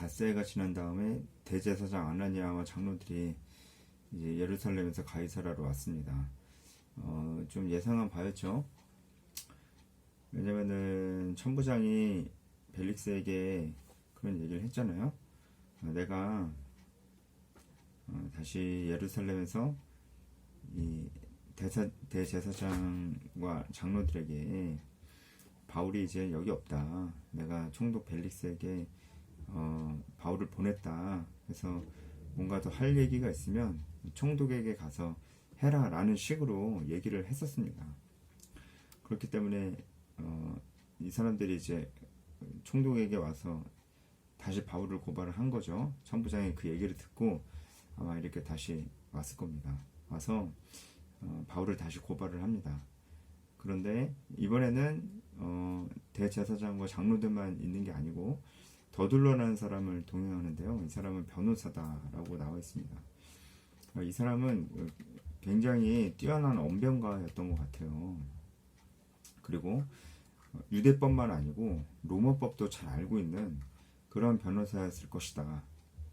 닷새가 지난 다음에 대제사장 아나니아와 장로들이 이제 예루살렘에서 가이사라로 왔습니다. 좀 예상한 바였죠. 왜냐면은 천부장이 벨릭스에게 그런 얘기를 했잖아요. 내가 다시 예루살렘에서 이 대제사장과 장로들에게 바울이 이제 여기 없다. 내가 총독 벨릭스에게 바울을 보냈다. 그래서 뭔가 더 할 얘기가 있으면 총독에게 가서 해라 라는 식으로 얘기를 했었습니다. 그렇기 때문에 이 사람들이 이제 총독에게 와서 다시 바울을 고발을 한 거죠. 천부장이 그 얘기를 듣고 아마 이렇게 다시 왔을 겁니다. 와서 바울을 다시 고발을 합니다. 그런데 이번에는 대제사장과 장로들만 있는 게 아니고 더둘러라는 사람을 동행하는데요. 이 사람은 변호사다라고 나와 있습니다. 이 사람은 굉장히 뛰어난 언변가였던 것 같아요. 그리고 유대법만 아니고 로마법도 잘 알고 있는 그런 변호사였을 것이다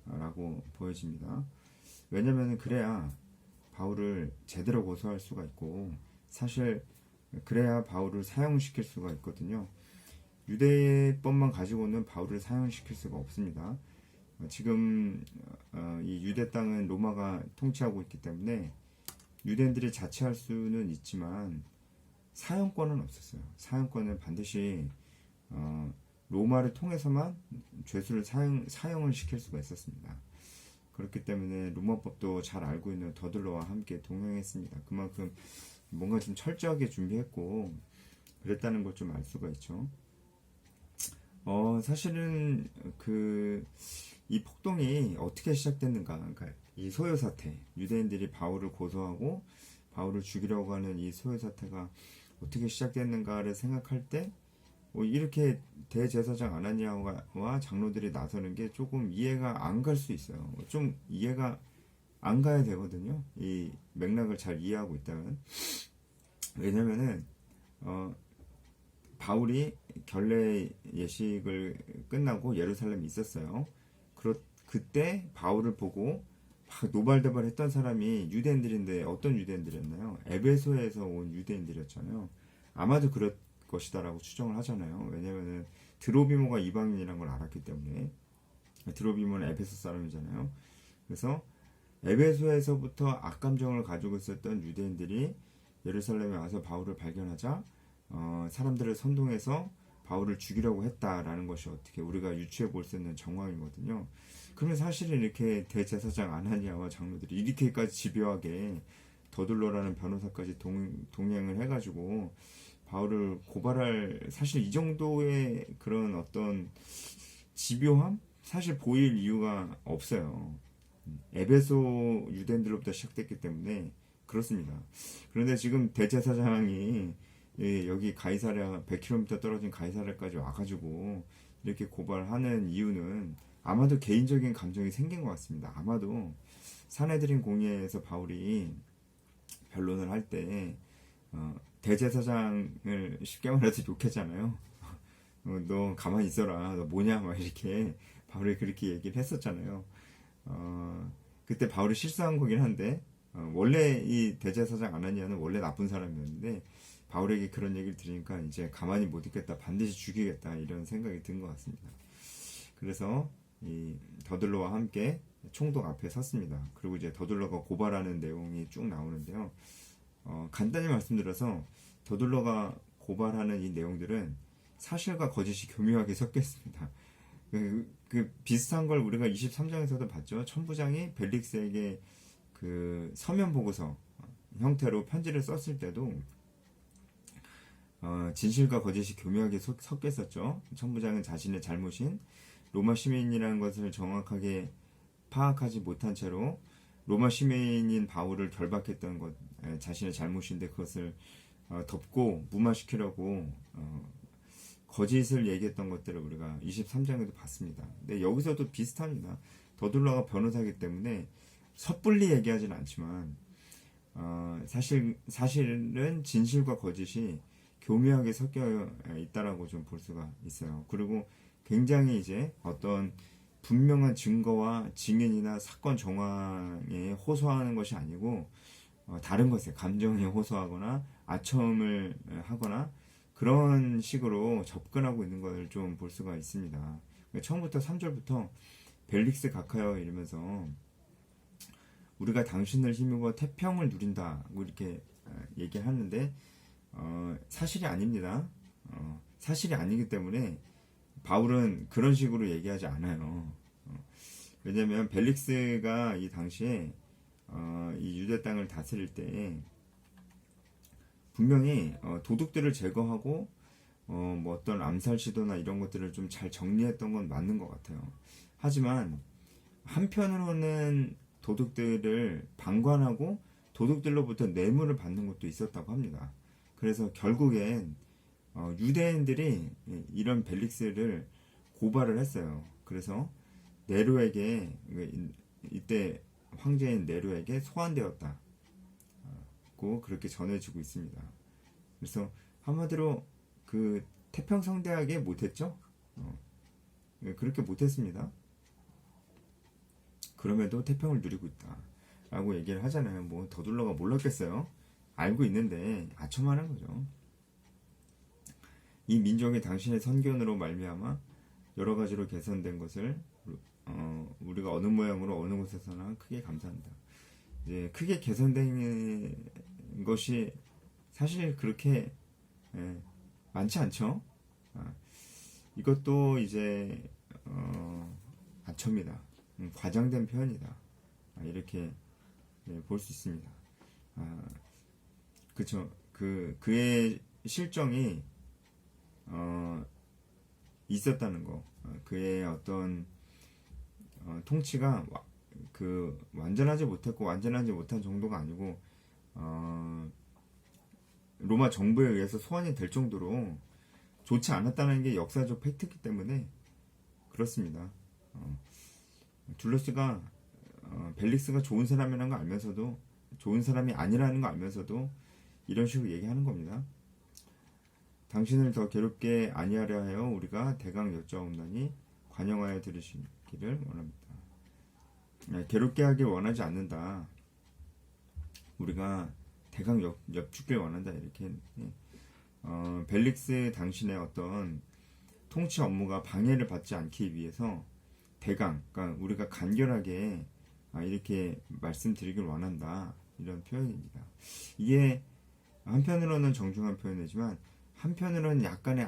라고 보여집니다. 왜냐면 그래야 바울을 제대로 고소할 수가 있고, 사실 그래야 바울을 사형시킬 수가 있거든요. 유대법만 가지고는 바울을 사형시킬 수가 없습니다. 지금 이 유대 땅은 로마가 통치하고 있기 때문에 유대인들이 자치할 수는 있지만 사형권은 없었어요. 사형권은 반드시 로마를 통해서만 죄수를 사형을 시킬 수가 있었습니다. 그렇기 때문에 로마법도 잘 알고 있는 더둘러와 함께 동행했습니다. 그만큼 뭔가 좀 철저하게 준비했고 그랬다는 걸 좀 알 수가 있죠. 사실은 이 폭동이 어떻게 시작됐는가, 그러니까 이 소요 사태, 유대인들이 바울을 고소하고 바울을 죽이려고 하는 이 소요 사태가 어떻게 시작됐는가를 생각할 때 이렇게 대제사장 아나니아와 장로들이 나서는 게 조금 이해가 안 갈 수 있어요. 좀 이해가 안 가야 되거든요. 이 맥락을 잘 이해하고 있다면. 왜냐면은 바울이 결례 예식을 끝나고 예루살렘에 있었어요. 그때 바울을 보고 막 노발대발했던 사람이 유대인들인데 어떤 유대인들이었나요? 에베소에서 온 유대인들이었잖아요. 아마도 그럴 것이다라고 추정을 하잖아요. 왜냐면은 드로비모가 이방인이라는 걸 알았기 때문에. 드로비모는 에베소 사람이잖아요. 그래서 에베소에서부터 악감정을 가지고 있었던 유대인들이 예루살렘에 와서 바울을 발견하자 사람들을 선동해서 바울을 죽이려고 했다라는 것이 어떻게 우리가 유추해 볼 수 있는 정황이거든요. 그러면 사실은 이렇게 대제사장 아나니아와 장로들이 이렇게까지 집요하게 더둘러라는 변호사까지 동행을 해가지고 바울을 고발할, 사실 이 정도의 그런 어떤 집요함? 사실 보일 이유가 없어요. 에베소 유대인들로부터 시작됐기 때문에 그렇습니다. 그런데 지금 대제사장이 여기 가이사랴 100km 떨어진 가이사랴까지 와가지고 이렇게 고발하는 이유는 아마도 개인적인 감정이 생긴 것 같습니다. 아마도 사내들인 공회에서 바울이 변론을 할 때 대제사장을 쉽게 말해서 욕했잖아요. 너 가만히 있어라, 너 뭐냐 막 이렇게 바울이 그렇게 얘기를 했었잖아요. 그때 바울이 실수한 거긴 한데 원래 이 대제사장 아나니아는 원래 나쁜 사람이었는데 바울에게 그런 얘기를 들으니까 이제 가만히 못 있겠다, 반드시 죽이겠다 이런 생각이 든 것 같습니다. 그래서 이 더둘러와 함께 총독 앞에 섰습니다. 그리고 이제 더둘러가 고발하는 내용이 쭉 나오는데요. 간단히 말씀드려서 더둘러가 고발하는 이 내용들은 사실과 거짓이 교묘하게 섞여 있습니다. 그 비슷한 걸 우리가 23장에서도 봤죠. 천부장이 벨릭스에게 그 서면 보고서 형태로 편지를 썼을 때도 진실과 거짓이 교묘하게 섞여 있었죠. 천부장은 자신의 잘못인 로마 시민이라는 것을 정확하게 파악하지 못한 채로 로마 시민인 바울을 결박했던 것 자신의 잘못인데 그것을 덮고 무마시키려고 거짓을 얘기했던 것들을 우리가 23장에도 봤습니다. 근데 여기서도 비슷합니다. 더둘러가 변호사이기 때문에 섣불리 얘기하지는 않지만 사실은 진실과 거짓이 교묘하게 섞여 있다라고 좀 볼 수가 있어요. 그리고 굉장히 이제 어떤 분명한 증거와 증인이나 사건 정황에 호소하는 것이 아니고 다른 것에 감정에 호소하거나 아첨을 하거나 그런 식으로 접근하고 있는 걸 좀 볼 수가 있습니다. 그러니까 처음부터 3절부터 벨릭스 각하여 이러면서 우리가 당신을 힘입어 태평을 누린다고 이렇게 얘기하는데 사실이 아닙니다. 사실이 아니기 때문에 바울은 그런 식으로 얘기하지 않아요. 왜냐면 벨릭스가 이 당시에 이 유대 땅을 다스릴 때 분명히 도둑들을 제거하고 뭐 어떤 암살 시도나 이런 것들을 좀 잘 정리했던 건 맞는 것 같아요. 하지만 한편으로는 도둑들을 방관하고 도둑들로부터 뇌물을 받는 것도 있었다고 합니다. 그래서 결국엔 유대인들이 이런 벨릭스를 고발을 했어요. 그래서 네로에게 이때 황제인 네로에게 소환되었다고 그렇게 전해지고 있습니다. 그래서 한마디로 그 태평성대하게 못했죠. 그렇게 못했습니다. 그럼에도 태평을 누리고 있다 라고 얘기를 하잖아요. 뭐 더둘러가 몰랐겠어요. 알고 있는데 아첨하는 거죠. 이 민족이 당신의 선견으로 말미암아 여러 가지로 개선된 것을 우리가 어느 모양으로 어느 곳에서나 크게 감사한다. 이제 크게 개선된 것이 사실 그렇게 많지 않죠. 이것도 이제 아첨이다. 과장된 표현이다. 이렇게 볼 수 있습니다. 그쵸. 그의 실정이 있었다는 거. 그의 어떤 통치가 완전하지 못했고 완전하지 못한 정도가 아니고 로마 정부에 의해서 소환이 될 정도로 좋지 않았다는 게 역사적 팩트이기 때문에 그렇습니다. 둘러스가 벨릭스가 좋은 사람이라는 거 알면서도 좋은 사람이 아니라는 거 알면서도 이런 식으로 얘기하는 겁니다. 당신을 더 괴롭게 아니하려 하여 우리가 대강 여짜옵나니 관영하여 들으시기를 원합니다. 괴롭게 하길 원하지 않는다. 우리가 대강 엽죽길 원한다. 이렇게 벨릭스 당신의 어떤 통치 업무가 방해를 받지 않기 위해서 대강, 그러니까 우리가 간결하게 이렇게 말씀드리길 원한다. 이런 표현입니다. 이게 한편으로는 정중한 표현이지만 한편으로는 약간의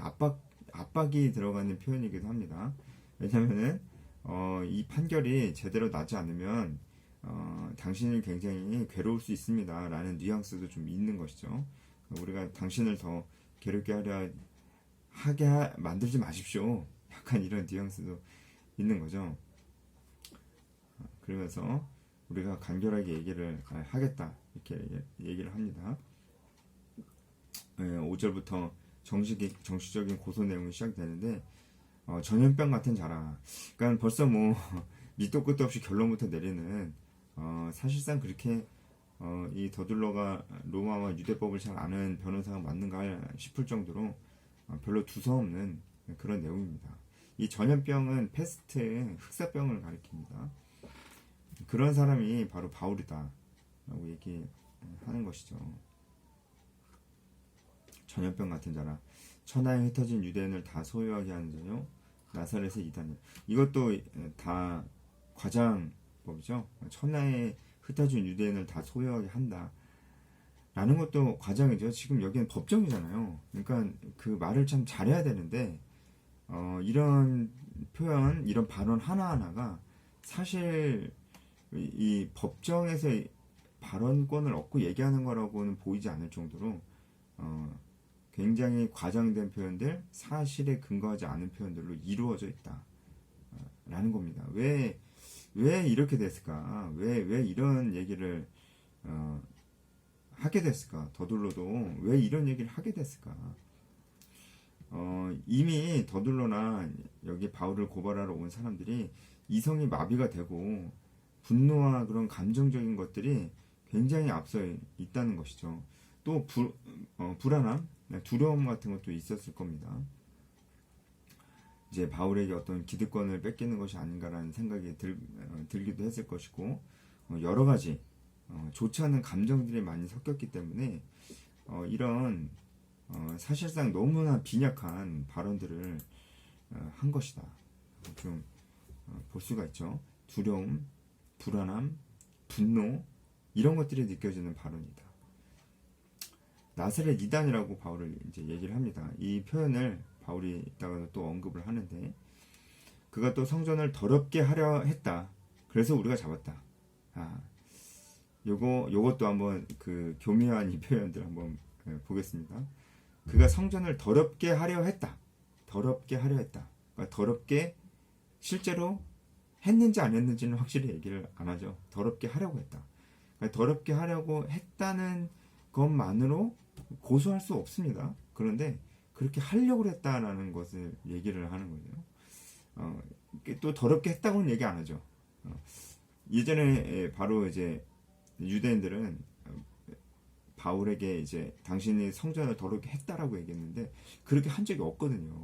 압박이 들어가는 표현이기도 합니다. 왜냐면은 이 판결이 제대로 나지 않으면 당신이 굉장히 괴로울 수 있습니다. 라는 뉘앙스도 좀 있는 것이죠. 우리가 당신을 더 괴롭게 하게 만들지 마십시오. 약간 이런 뉘앙스도 있는 거죠. 그러면서 우리가 간결하게 얘기를 하겠다. 이렇게 얘기를 합니다. 5절부터 정식적인 고소 내용이 시작되는데 전염병 같은 자라. 그러니까 벌써 뭐 밑도 끝도 없이 결론부터 내리는 사실상 그렇게 이 더둘러가 로마와 유대법을 잘 아는 변호사가 맞는가 싶을 정도로 별로 두서없는 그런 내용입니다. 이 전염병은 페스트, 흑사병을 가리킵니다. 그런 사람이 바로 바울이다 라고 얘기하는 것이죠. 전염병 같은 자라. 천하에 흩어진 유대인을 다 소유하게 하는 자요 나사렛의 이단이요. 이것도 다 과장법이죠. 천하에 흩어진 유대인을 다 소유하게 한다 라는 것도 과장이죠. 지금 여기는 법정이잖아요. 그러니까 그 말을 참 잘해야 되는데 이런 표현, 이런 발언 하나하나가 사실 이 법정에서 발언권을 얻고 얘기하는 거라고는 보이지 않을 정도로 굉장히 과장된 표현들, 사실에 근거하지 않은 표현들로 이루어져 있다 라는 겁니다. 왜 이렇게 됐을까? 왜 이런 얘기를 하게 됐을까? 더둘러도 왜 이런 얘기를 하게 됐을까? 이미 더둘러나 여기 바울을 고발하러 온 사람들이 이성이 마비가 되고 분노와 그런 감정적인 것들이 굉장히 앞서 있다는 것이죠. 또 불안함, 두려움 같은 것도 있었을 겁니다. 이제 바울에게 어떤 기득권을 뺏기는 것이 아닌가라는 생각이 들기도 했을 것이고, 여러 가지 좋지 않은 감정들이 많이 섞였기 때문에 이런 사실상 너무나 빈약한 발언들을 한 것이다. 좀 볼 수가 있죠. 두려움, 불안함, 분노 이런 것들이 느껴지는 발언이다. 나사렛 이단이라고 바울을 이제 얘기를 합니다. 이 표현을 바울이 이따가 또 언급을 하는데, 그가 또 성전을 더럽게 하려 했다. 그래서 우리가 잡았다. 요것도 한번 그 교묘한 이 표현들 한번 보겠습니다. 그가 성전을 더럽게 하려 했다. 더럽게 하려 했다. 그러니까 더럽게 실제로 했는지 안 했는지는 확실히 얘기를 안 하죠. 더럽게 하려고 했다. 그러니까 더럽게 하려고 했다는 것만으로 고소할 수 없습니다. 그런데 그렇게 하려고 했다라는 것을 얘기를 하는 거죠. 또 더럽게 했다고는 얘기 안 하죠. 예전에 바로 이제 유대인들은 바울에게 이제 당신이 성전을 더럽게 했다라고 얘기했는데 그렇게 한 적이 없거든요.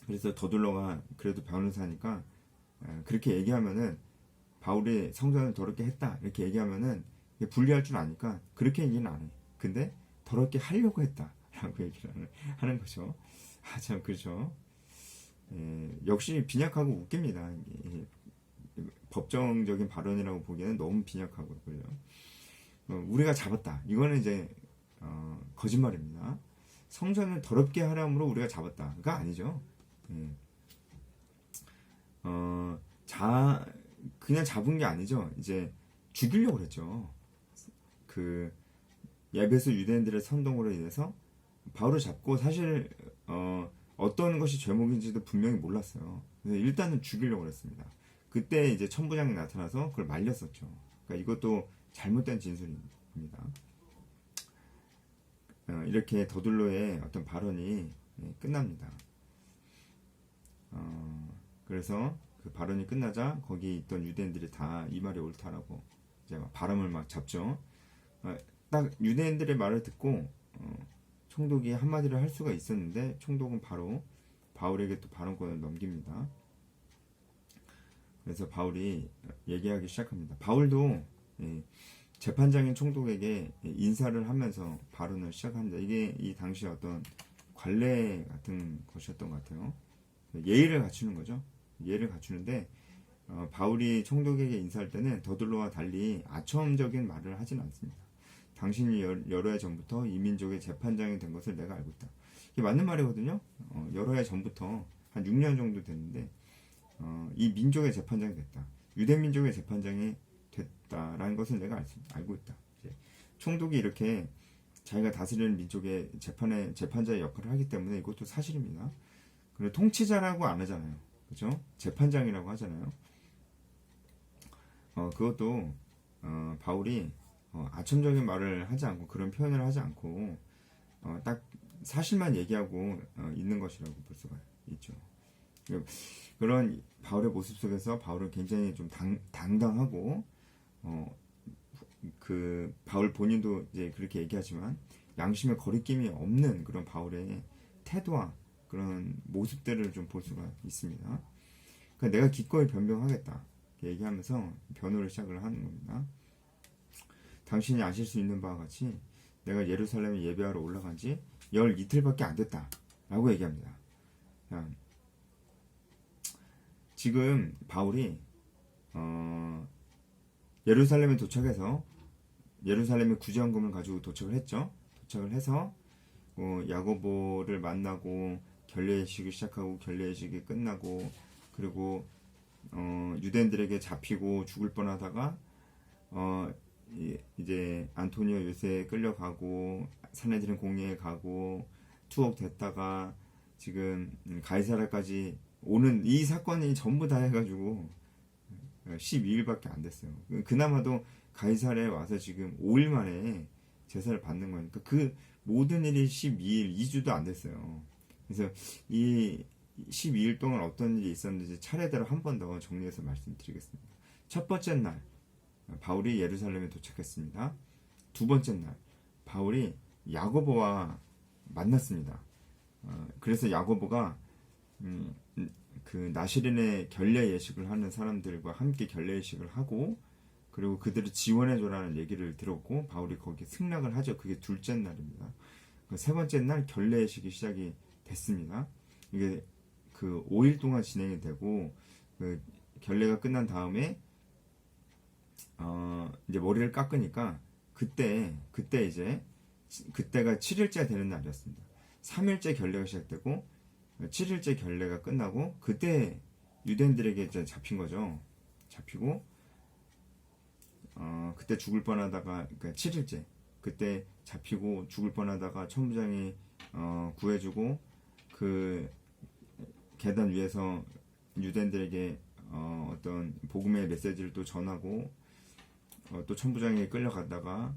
그래서 더둘러가 그래도 변호사니까 그렇게 얘기하면은 바울이 성전을 더럽게 했다 이렇게 얘기하면은 불리할 줄 아니까 그렇게 얘기는 안 해. 근데 더럽게 하려고 했다라고 얘기를 하는 거죠. 참 그렇죠. 역시 빈약하고 웃깁니다. 법정적인 발언이라고 보기에는 너무 빈약하고 그래요. 우리가 잡았다. 이거는 이제 거짓말입니다. 성전을 더럽게 하려므로 우리가 잡았다가 아니죠. 그냥 잡은 게 아니죠. 이제 죽이려고 그랬죠. 그 에베소 유대인들의 선동으로 인해서 바울을 잡고 사실 어떤 것이 죄목인지도 분명히 몰랐어요. 그래서 일단은 죽이려고 그랬습니다. 그때 이제 천부장이 나타나서 그걸 말렸었죠. 그러니까 이것도 잘못된 진술입니다. 이렇게 더둘로의 어떤 발언이 끝납니다. 그래서 그 발언이 끝나자 거기 있던 유대인들이 다 이 말이 옳다라고 이제 막 바람을 막 잡죠. 딱 유대인들의 말을 듣고 총독이 한마디를 할 수가 있었는데 총독은 바로 바울에게 또 발언권을 넘깁니다. 그래서 바울이 얘기하기 시작합니다. 바울도 재판장인 총독에게 인사를 하면서 발언을 시작합니다. 이게 이 당시 어떤 관례 같은 것이었던 것 같아요. 예의를 갖추는 거죠. 예의를 갖추는데 바울이 총독에게 인사할 때는 더둘로와 달리 아첨적인 말을 하지는 않습니다. 당신이 여러 해 전부터 이 민족의 재판장이 된 것을 내가 알고 있다. 이게 맞는 말이거든요. 여러 해 전부터 한 6년 정도 됐는데 이 민족의 재판장이 됐다. 유대 민족의 재판장이 됐다라는 것을 내가 알고 있다. 이제 총독이 이렇게 자기가 다스리는 민족의 재판자의 역할을 하기 때문에 이것도 사실입니다. 그리고 통치자라고 안 하잖아요. 그죠? 재판장이라고 하잖아요. 그것도 바울이 아첨적인 말을 하지 않고 그런 표현을 하지 않고 딱 사실만 얘기하고 있는 것이라고 볼 수가 있죠. 그런 바울의 모습 속에서 바울은 굉장히 좀 당당하고 그 바울 본인도 이제 그렇게 얘기하지만 양심의 거리낌이 없는 그런 바울의 태도와 그런 모습들을 좀 볼 수가 있습니다. 그러니까 내가 기꺼이 변명하겠다 얘기하면서 변호를 시작을 하는 겁니다. 당신이 아실 수 있는 바와 같이 내가 예루살렘에 예배하러 올라간 지 열 이틀밖에 안 됐다 라고 얘기합니다. 지금 바울이 예루살렘에 도착해서 예루살렘에 구제헌금을 가지고 도착을 했죠. 도착을 해서 야고보를 만나고 결례식을 시작하고 결례식이 끝나고 그리고 유대인들에게 잡히고 죽을 뻔하다가 이제 안토니오 요새에 끌려가고 사내들은 공회에 가고 투옥됐다가 지금 가이사라까지 오는 이 사건이 전부 다 해가지고 12일밖에 안 됐어요. 그나마도 가이사라에 와서 지금 5일 만에 제사를 받는 거니까 그 모든 일이 12일, 2주도 안 됐어요. 그래서 이 12일 동안 어떤 일이 있었는지 차례대로 한 번 더 정리해서 말씀드리겠습니다. 첫 번째 날 바울이 예루살렘에 도착했습니다. 두 번째 날 바울이 야고보와 만났습니다. 그래서 야고보가 그 나시린의 결례 예식을 하는 사람들과 함께 결례 예식을 하고 그리고 그들을 지원해줘라는 얘기를 들었고 바울이 거기에 승낙을 하죠. 그게 둘째 날입니다. 그 세 번째 날 결례 예식이 시작이 됐습니다. 이게 그 5일 동안 진행이 되고 그 결례가 끝난 다음에 이제 머리를 깎으니까 그때 이제 그때가 7일째 되는 날이었습니다. 3일째 결례가 시작되고 7일째 결례가 끝나고 그때 유대인들에게 이제 잡힌 거죠. 잡히고 그때 죽을 뻔하다가 그러니까 7일째 그때 잡히고 죽을 뻔하다가 천부장이 구해주고 그 계단 위에서 유대인들에게 어떤 복음의 메시지를 또 전하고 또 천부장에 끌려갔다가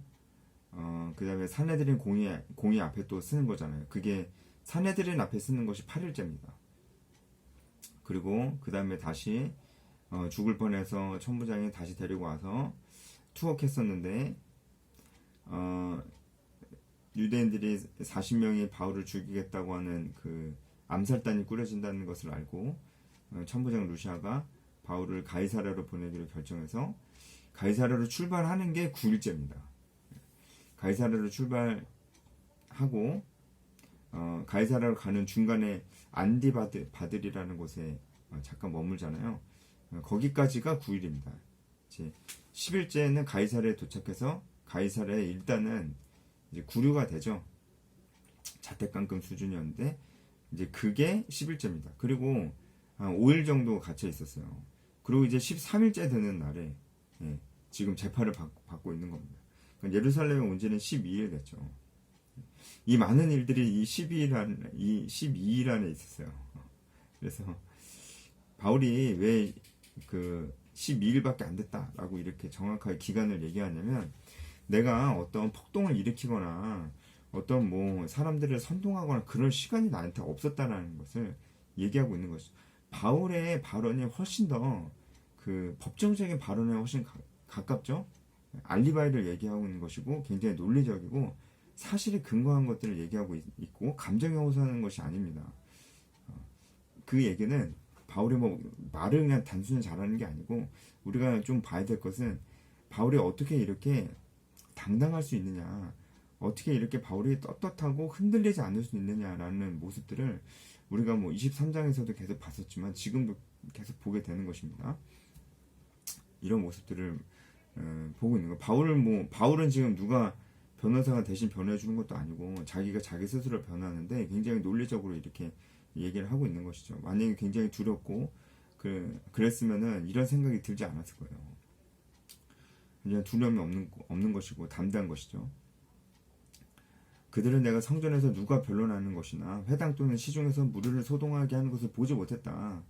그 다음에 산헤드린 공의 앞에 또 쓰는 거잖아요. 그게 산헤드린 앞에 쓰는 것이 8일째입니다. 그리고 그 다음에 다시 죽을 뻔해서 천부장이 다시 데리고 와서 투옥했었는데 유대인들이 40명이 바울을 죽이겠다고 하는 그 암살단이 꾸려진다는 것을 알고 천부장 루시아가 바울을 가이사랴로 보내기로 결정해서 가이사랴로 출발하는 게 9일째입니다. 가이사랴로 출발하고 가이사랴로 가는 중간에 안디바들이라는 곳에 잠깐 머물잖아요. 거기까지가 9일입니다. 이제 10일째는 가이사랴에 도착해서 가이사랴에 일단은 이제 구류가 되죠. 자택감금 수준이었는데 이제 그게 10일째입니다. 그리고 한 5일 정도 갇혀 있었어요. 그리고 이제 13일째 되는 날에 지금 재판을 받고 있는 겁니다. 그러니까 예루살렘에 온 지는 12일 됐죠. 이 많은 일들이 이 12일 안에 있었어요. 그래서 바울이 왜 그 12일밖에 안 됐다라고 이렇게 정확하게 기간을 얘기하냐면 내가 어떤 폭동을 일으키거나 어떤 뭐 사람들을 선동하거나 그런 시간이 나한테 없었다라는 것을 얘기하고 있는 것이죠. 바울의 발언이 훨씬 더 그 법정적인 발언에 훨씬 가깝죠. 알리바이를 얘기하고 있는 것이고 굉장히 논리적이고 사실에 근거한 것들을 얘기하고 있고 감정에 호소하는 것이 아닙니다. 그 얘기는 바울이 뭐 말을 그냥 단순히 잘하는 게 아니고 우리가 좀 봐야 될 것은 바울이 어떻게 이렇게 당당할 수 있느냐, 어떻게 이렇게 바울이 떳떳하고 흔들리지 않을 수 있느냐라는 모습들을 우리가 뭐 23장에서도 계속 봤었지만 지금도 계속 보게 되는 것입니다. 이런 모습들을 보고 있는 거. 바울은 지금 누가 변호사가 대신 변호해 주는 것도 아니고 자기가 자기 스스로 변하는데 굉장히 논리적으로 이렇게 얘기를 하고 있는 것이죠. 만약에 굉장히 두렵고 그랬으면은 이런 생각이 들지 않았을 거예요. 그냥 두려움이 없는 것이고 담대한 것이죠. 그들은 내가 성전에서 누가 변론하는 것이나 회당 또는 시중에서 무리를 소동하게 하는 것을 보지 못했다.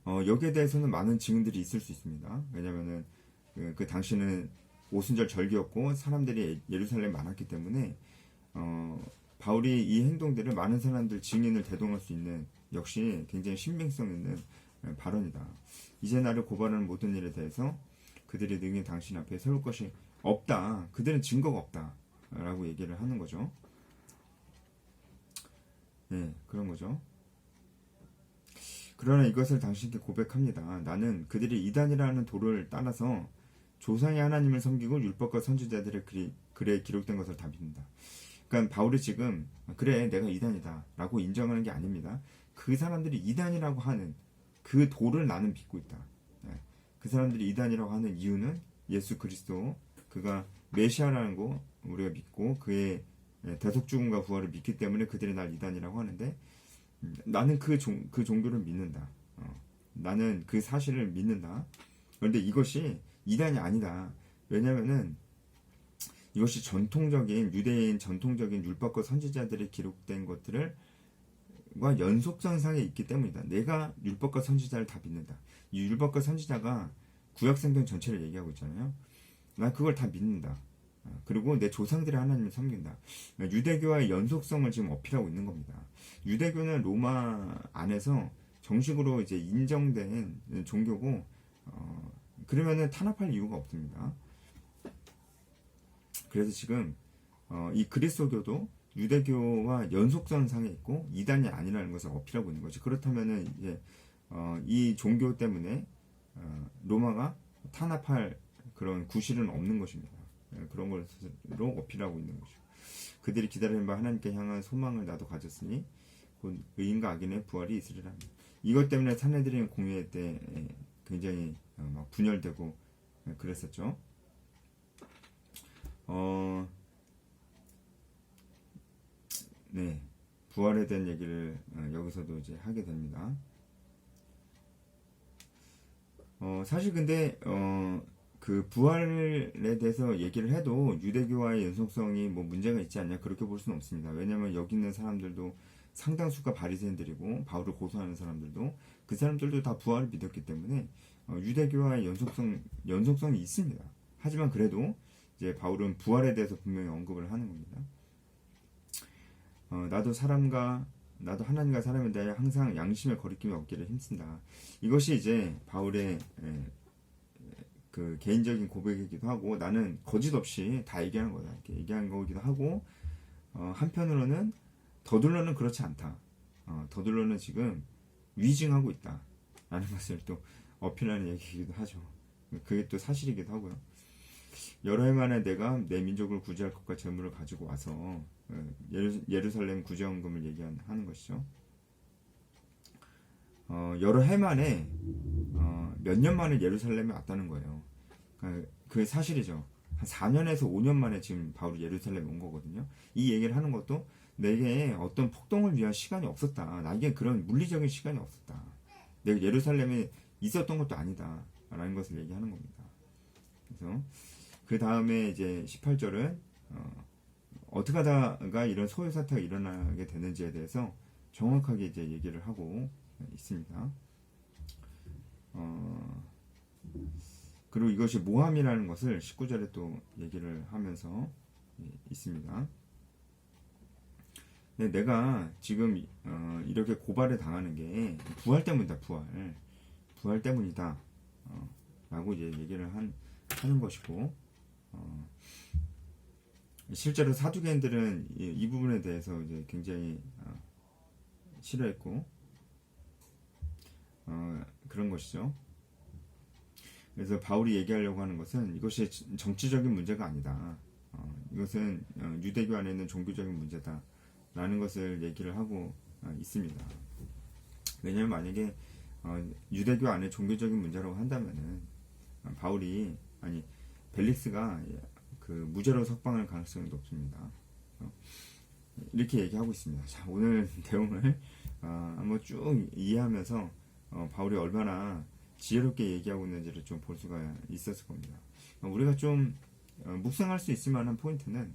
여기에 대해서는 많은 증인들이 있을 수 있습니다. 왜냐면은 그 당시는 오순절 절기였고 사람들이 예루살렘에 많았기 때문에 바울이 이 행동들을 많은 사람들 증인을 대동할 수 있는 역시 굉장히 신빙성 있는 발언이다. 이제 나를 고발하는 모든 일에 대해서 그들이 능히 당신 앞에 세울 것이 없다. 그들은 증거가 없다. 라고 얘기를 하는 거죠. 네, 그런 거죠. 그러나 이것을 당신께 고백합니다. 나는 그들이 이단이라는 도를 따라서 조상의 하나님을 섬기고 율법과 선지자들의 글에 기록된 것을 다 믿는다. 그러니까 바울이 지금 그래 내가 이단이다 라고 인정하는 게 아닙니다. 그 사람들이 이단이라고 하는 그 도를 나는 믿고 있다. 그 사람들이 이단이라고 하는 이유는 예수 그리스도 그가 메시아라는 거 우리가 믿고 그의 대속 죽음과 부활을 믿기 때문에 그들이 날 이단이라고 하는데 나는 그 종교를 믿는다. 나는 그 사실을 믿는다. 그런데 이것이 이단이 아니다. 왜냐면은 이것이 유대인 전통적인 율법과 선지자들이 기록된 것들과 연속선상에 있기 때문이다. 내가 율법과 선지자를 다 믿는다. 이 율법과 선지자가 구약성경 전체를 얘기하고 있잖아요. 난 그걸 다 믿는다. 그리고 내 조상들의 하나님을 섬긴다. 유대교와의 연속성을 지금 어필하고 있는 겁니다. 유대교는 로마 안에서 정식으로 이제 인정된 종교고, 그러면은 탄압할 이유가 없습니다. 그래서 지금 이 그리스도교도 유대교와 연속선상에 있고 이단이 아니라는 것을 어필하고 있는 거지. 그렇다면은 이제 이 종교 때문에 로마가 탄압할 그런 구실은 없는 것입니다. 그런 것으로 어필하고 있는 것이죠. 그들이 기다리는 바 하나님께 향한 소망을 나도 가졌으니 곧 의인과 악인의 부활이 있으리라. 이것 때문에 산헤드린 공회 때 굉장히 막 분열되고 그랬었죠. 네, 부활에 대한 얘기를 여기서도 이제 하게 됩니다. 사실 근데 그 부활에 대해서 얘기를 해도 유대교와의 연속성이 뭐 문제가 있지 않냐 그렇게 볼 수는 없습니다. 왜냐하면 여기 있는 사람들도 상당수가 바리새인들이고 바울을 고소하는 사람들도 그 사람들도 다 부활을 믿었기 때문에 유대교와의 연속성이 있습니다. 하지만 그래도 이제 바울은 부활에 대해서 분명히 언급을 하는 겁니다. 나도 하나님과 사람에 대해 항상 양심의 거리낌이 없기를 힘쓴다. 이것이 이제 바울의 그 개인적인 고백이기도 하고 나는 거짓 없이 다 얘기하는 거다 이렇게 얘기하는 거기도 하고 한편으로는 더둘러는 그렇지 않다. 더둘러는 지금 위증하고 있다 라는 것을 또 어필하는 얘기이기도 하죠. 그게 또 사실이기도 하고요. 여러 해 만에 내가 내 민족을 구제할 것과 재물을 가지고 와서 예루살렘 구제원금을 얘기하는 것이죠. 여러 해 만에 몇 년 만에 예루살렘에 왔다는 거예요. 그러니까 그게 사실이죠. 한 4년에서 5년 만에 지금 바울이 예루살렘에 온 거거든요. 이 얘기를 하는 것도 내게 어떤 폭동을 위한 시간이 없었다. 나에게 그런 물리적인 시간이 없었다. 내가 예루살렘에 있었던 것도 아니다. 라는 것을 얘기하는 겁니다. 그래서 그 다음에 이제 18절은 어떻게 하다가 이런 소요 사태가 일어나게 되는지에 대해서 정확하게 이제 얘기를 하고 있습니다. 그리고 이것이 모함이라는 것을 19절에 또 얘기를 하면서 있습니다. 내가 지금 이렇게 고발을 당하는 게 부활 때문이다. 부활 때문이다. 라고 이제 얘기를 하는 것이고 실제로 사두개인들은 이 부분에 대해서 이제 굉장히 싫어했고 그런 것이죠. 그래서 바울이 얘기하려고 하는 것은 이것이 정치적인 문제가 아니다. 이것은 유대교 안에 있는 종교적인 문제다. 라는 것을 얘기를 하고 있습니다. 왜냐하면 만약에 유대교 안에 종교적인 문제라고 한다면은 벨릭스가 그 무죄로 석방할 가능성이 높습니다. 이렇게 얘기하고 있습니다. 자, 오늘 내용을 한번 쭉 이해하면서 바울이 얼마나 지혜롭게 얘기하고 있는지를 좀 볼 수가 있었을 겁니다. 우리가 좀 묵상할 수 있을 만한 포인트는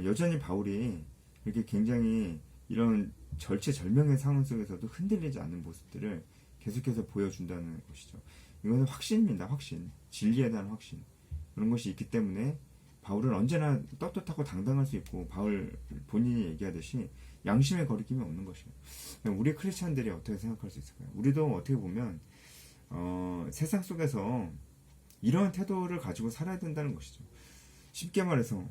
여전히 바울이 이렇게 굉장히 이런 절체절명의 상황 속에서도 흔들리지 않는 모습들을 계속해서 보여준다는 것이죠. 이것은 확신입니다. 확신. 진리에 대한 확신. 그런 것이 있기 때문에 바울은 언제나 떳떳하고 당당할 수 있고 바울 본인이 얘기하듯이 양심의 거리낌이 없는 것이에요. 우리 크리스찬들이 어떻게 생각할 수 있을까요? 우리도 어떻게 보면 세상 속에서 이런 태도를 가지고 살아야 된다는 것이죠. 쉽게 말해서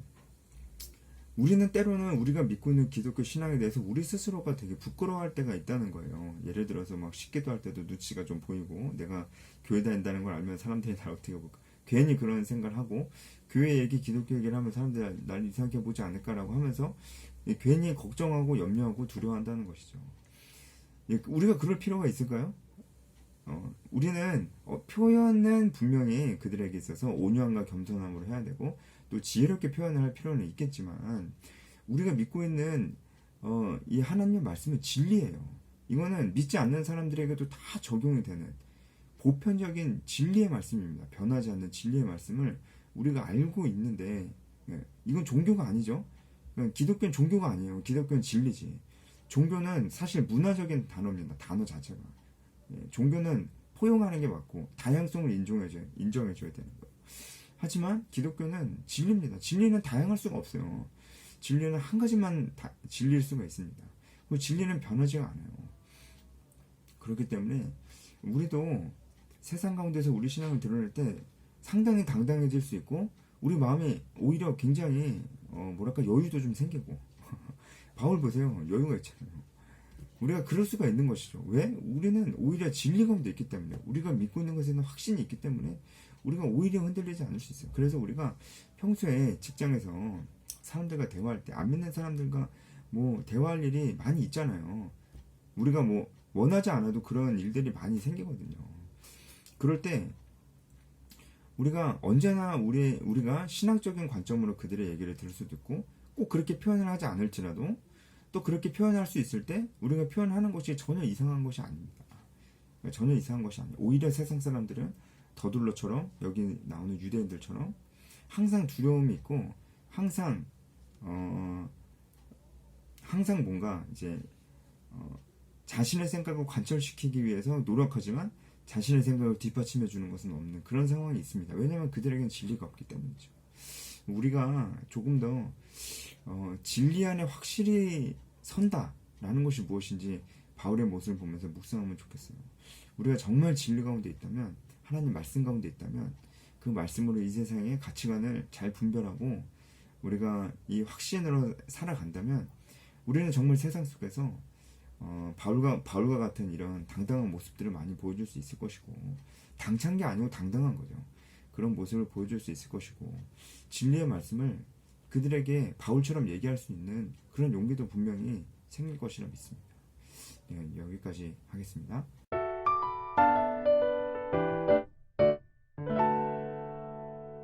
우리는 때로는 우리가 믿고 있는 기독교 신앙에 대해서 우리 스스로가 되게 부끄러워할 때가 있다는 거예요. 예를 들어서 막 식기도 할 때도 눈치가 좀 보이고 내가 교회 다닌다는 걸 알면 사람들이 날 어떻게 볼까 괜히 그런 생각을 하고 교회 얘기 기독교 얘기를 하면 사람들이 날 이상하게 보지 않을까라고 하면서 괜히 걱정하고 염려하고 두려워한다는 것이죠. 우리가 그럴 필요가 있을까요? 우리는 표현은 분명히 그들에게 있어서 온유함과 겸손함으로 해야 되고 또 지혜롭게 표현을 할 필요는 있겠지만 우리가 믿고 있는 이 하나님의 말씀은 진리예요. 이거는 믿지 않는 사람들에게도 다 적용이 되는 보편적인 진리의 말씀입니다. 변하지 않는 진리의 말씀을 우리가 알고 있는데 이건 종교가 아니죠. 기독교는 종교가 아니에요. 기독교는 진리지. 종교는 사실 문화적인 단어입니다. 단어 자체가. 종교는 포용하는 게 맞고 다양성을 인정해줘야 되는 거예요. 하지만 기독교는 진리입니다. 진리는 다양할 수가 없어요. 진리는 한 가지만 진리일 수가 있습니다. 그리고 진리는 변하지가 않아요. 그렇기 때문에 우리도 세상 가운데서 우리 신앙을 드러낼 때 상당히 당당해질 수 있고 우리 마음이 오히려 굉장히 여유도 좀 생기고 바울 보세요. 여유가 있잖아요. 우리가 그럴 수가 있는 것이죠. 왜? 우리는 오히려 진리 가운데 있기 때문에, 우리가 믿고 있는 것에는 확신이 있기 때문에 우리가 오히려 흔들리지 않을 수 있어요. 그래서 우리가 평소에 직장에서 사람들과 대화할 때 안 믿는 사람들과 뭐 대화할 일이 많이 있잖아요. 우리가 뭐 원하지 않아도 그런 일들이 많이 생기거든요. 그럴 때 우리가 언제나 우리가 신앙적인 관점으로 그들의 얘기를 들을 수도 있고, 꼭 그렇게 표현을 하지 않을지라도 또 그렇게 표현할 수 있을 때 우리가 표현하는 것이 전혀 이상한 것이 아닙니다. 전혀 이상한 것이 아니에요. 오히려 세상 사람들은 더둘러처럼, 여기 나오는 유대인들처럼 항상 두려움이 있고, 항상 항상 뭔가 이제 자신의 생각을 관철시키기 위해서 노력하지만 자신의 생각을 뒷받침해 주는 것은 없는 그런 상황이 있습니다. 왜냐하면 그들에게는 진리가 없기 때문이죠. 우리가 조금 더 진리 안에 확실히 선다라는 것이 무엇인지 바울의 모습을 보면서 묵상하면 좋겠어요. 우리가 정말 진리 가운데 있다면, 하나님 말씀 가운데 있다면 그 말씀으로 이 세상의 가치관을 잘 분별하고 우리가 이 확신으로 살아간다면 우리는 정말 세상 속에서 바울과 같은 이런 당당한 모습들을 많이 보여줄 수 있을 것이고, 당찬 게 아니고 당당한 거죠. 그런 모습을 보여줄 수 있을 것이고, 진리의 말씀을 그들에게 바울처럼 얘기할 수 있는 그런 용기도 분명히 생길 것이라 믿습니다. 네, 여기까지 하겠습니다.